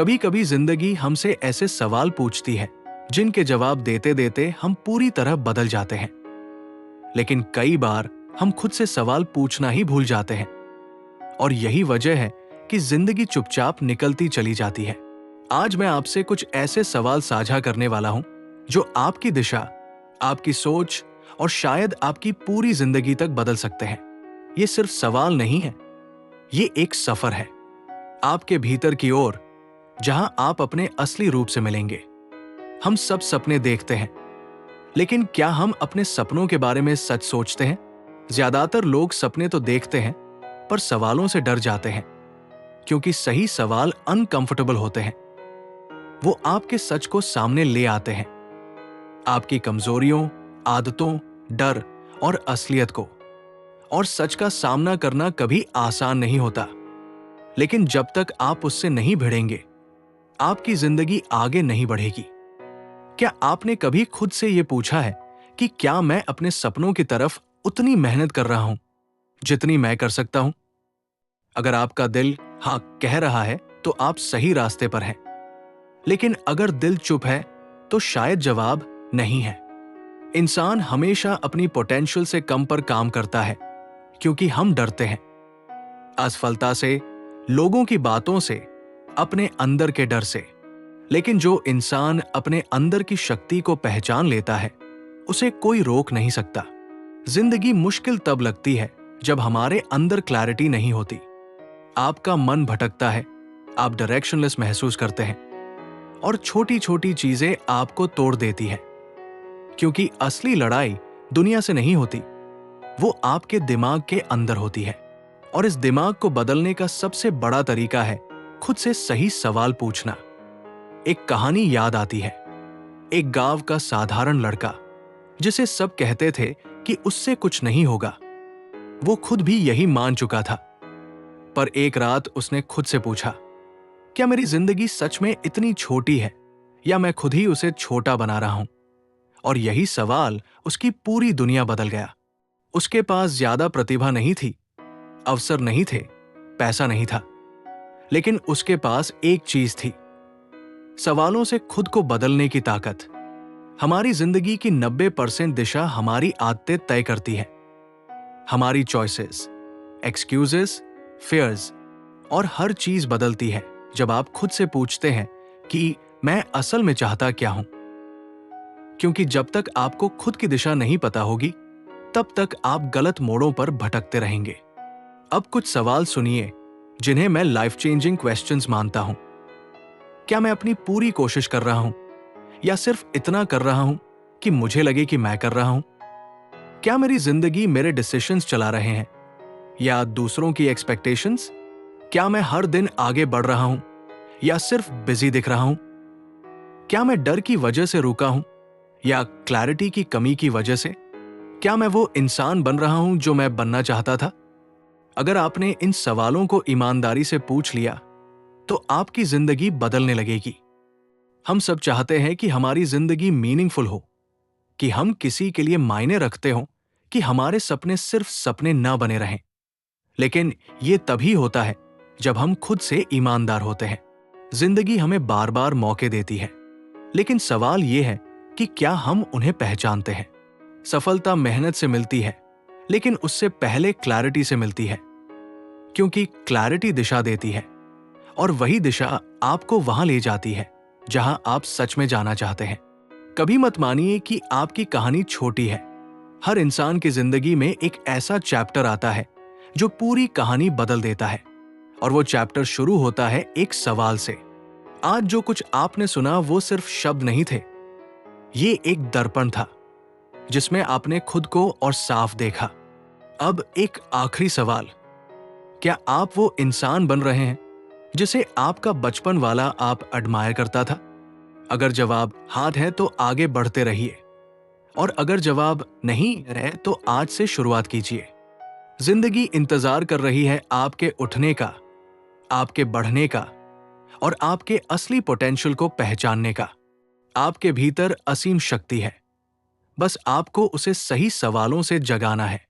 कभी कभी जिंदगी हमसे ऐसे सवाल पूछती है जिनके जवाब देते देते हम पूरी तरह बदल जाते हैं। लेकिन कई बार हम खुद से सवाल पूछना ही भूल जाते हैं और यही वजह है कि जिंदगी चुपचाप निकलती चली जाती है। आज मैं आपसे कुछ ऐसे सवाल साझा करने वाला हूं जो आपकी दिशा, आपकी सोच और शायद आपकी पूरी जिंदगी तक बदल सकते हैं। ये सिर्फ सवाल नहीं है, ये एक सफर है आपके भीतर की ओर, जहां आप अपने असली रूप से मिलेंगे। हम सब सपने देखते हैं, लेकिन क्या हम अपने सपनों के बारे में सच सोचते हैं? ज्यादातर लोग सपने तो देखते हैं, पर सवालों से डर जाते हैं, क्योंकि सही सवाल अनकंफर्टेबल होते हैं। वो आपके सच को सामने ले आते हैं, आपकी कमजोरियों, आदतों, डर और असलियत को। और सच का सामना करना कभी आसान नहीं होता, लेकिन जब तक आप उससे नहीं भिड़ेंगे, आपकी जिंदगी आगे नहीं बढ़ेगी। क्या आपने कभी खुद से यह पूछा है कि क्या मैं अपने सपनों की तरफ उतनी मेहनत कर रहा हूं जितनी मैं कर सकता हूं? अगर आपका दिल हाँ कह रहा है, तो आप सही रास्ते पर हैं। लेकिन अगर दिल चुप है, तो शायद जवाब नहीं है। इंसान हमेशा अपनी पोटेंशियल से कम पर काम करता है, क्योंकि हम डरते हैं असफलता से, लोगों की बातों से, अपने अंदर के डर से। लेकिन जो इंसान अपने अंदर की शक्ति को पहचान लेता है, उसे कोई रोक नहीं सकता। जिंदगी मुश्किल तब लगती है जब हमारे अंदर क्लैरिटी नहीं होती। आपका मन भटकता है, आप डायरेक्शनलेस महसूस करते हैं, और छोटी छोटी चीजें आपको तोड़ देती हैं। क्योंकि असली लड़ाई दुनिया से नहीं होती, वो आपके दिमाग के अंदर होती है। और इस दिमाग को बदलने का सबसे बड़ा तरीका है खुद से सही सवाल पूछना। एक कहानी याद आती है, एक गांव का साधारण लड़का जिसे सब कहते थे कि उससे कुछ नहीं होगा। वो खुद भी यही मान चुका था। पर एक रात उसने खुद से पूछा, क्या मेरी जिंदगी सच में इतनी छोटी है, या मैं खुद ही उसे छोटा बना रहा हूं? और यही सवाल उसकी पूरी दुनिया बदल गया। उसके पास ज्यादा प्रतिभा नहीं थी, अवसर नहीं थे, पैसा नहीं था, लेकिन उसके पास एक चीज थी, सवालों से खुद को बदलने की ताकत। हमारी जिंदगी की 90% दिशा हमारी आदतें तय करती है। हमारी चॉइसेस, एक्सक्यूजेस, फियर्स और हर चीज बदलती है जब आप खुद से पूछते हैं कि मैं असल में चाहता क्या हूं। क्योंकि जब तक आपको खुद की दिशा नहीं पता होगी, तब तक आप गलत मोड़ों पर भटकते रहेंगे। अब कुछ सवाल सुनिए जिन्हें मैं लाइफ चेंजिंग क्वेश्चंस मानता हूं। क्या मैं अपनी पूरी कोशिश कर रहा हूं, या सिर्फ इतना कर रहा हूं कि मुझे लगे कि मैं कर रहा हूं? क्या मेरी जिंदगी मेरे डिसीजंस चला रहे हैं, या दूसरों की एक्सपेक्टेशंस? क्या मैं हर दिन आगे बढ़ रहा हूं, या सिर्फ बिजी दिख रहा हूं? क्या मैं डर की वजह से रुका हूं, या क्लैरिटी की कमी की वजह से? क्या मैं वो इंसान बन रहा हूं जो मैं बनना चाहता था? अगर आपने इन सवालों को ईमानदारी से पूछ लिया, तो आपकी जिंदगी बदलने लगेगी। हम सब चाहते हैं कि हमारी जिंदगी मीनिंगफुल हो, कि हम किसी के लिए मायने रखते हो, कि हमारे सपने सिर्फ सपने ना बने रहें। लेकिन ये तभी होता है जब हम खुद से ईमानदार होते हैं। जिंदगी हमें बार बार मौके देती है, लेकिन सवाल यह है कि क्या हम उन्हें पहचानते हैं। सफलता मेहनत से मिलती है, लेकिन उससे पहले क्लैरिटी से मिलती है। क्योंकि क्लैरिटी दिशा देती है, और वही दिशा आपको वहां ले जाती है जहां आप सच में जाना चाहते हैं। कभी मत मानिए कि आपकी कहानी छोटी है। हर इंसान की जिंदगी में एक ऐसा चैप्टर आता है जो पूरी कहानी बदल देता है, और वो चैप्टर शुरू होता है एक सवाल से। आज जो कुछ आपने सुना वो सिर्फ शब्द नहीं थे, ये एक दर्पण था जिसमें आपने खुद को और साफ देखा। अब एक आखिरी सवाल, क्या आप वो इंसान बन रहे हैं जिसे आपका बचपन वाला आप एडमायर करता था? अगर जवाब हाँ है तो आगे बढ़ते रहिए, और अगर जवाब नहीं है तो आज से शुरुआत कीजिए। जिंदगी इंतजार कर रही है आपके उठने का, आपके बढ़ने का, और आपके असली पोटेंशियल को पहचानने का। आपके भीतर असीम शक्ति है, बस आपको उसे सही सवालों से जगाना है।